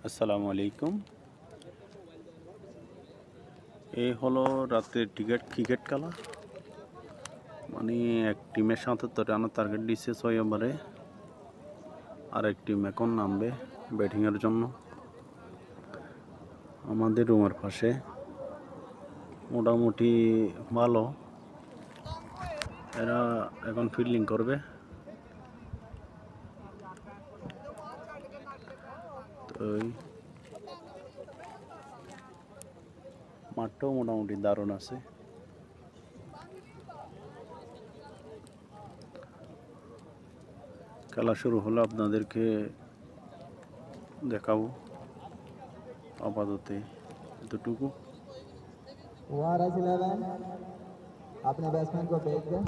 আসসালামু আলাইকুম। এই হলো রাতের ক্রিকেট খেলা। মানে এক টিমের ৭৭ রানের টার্গেট দিচ্ছে ৬ ওভারে। আর এক টিম এখন নামবে ব্যাটিংয়ের জন্য। আমাদের রুমের পাশে মোটামুটি ভালো। এরা এখন ফিল্ডিং করবে। তো মাঠটাও মোটামুটি দারুণ আছে। খেলা শুরু হলে আপনাদেরকে দেখাবো। আপাতত এতটুকু। ORS 11 अपने बैट्समैन को भेज दें।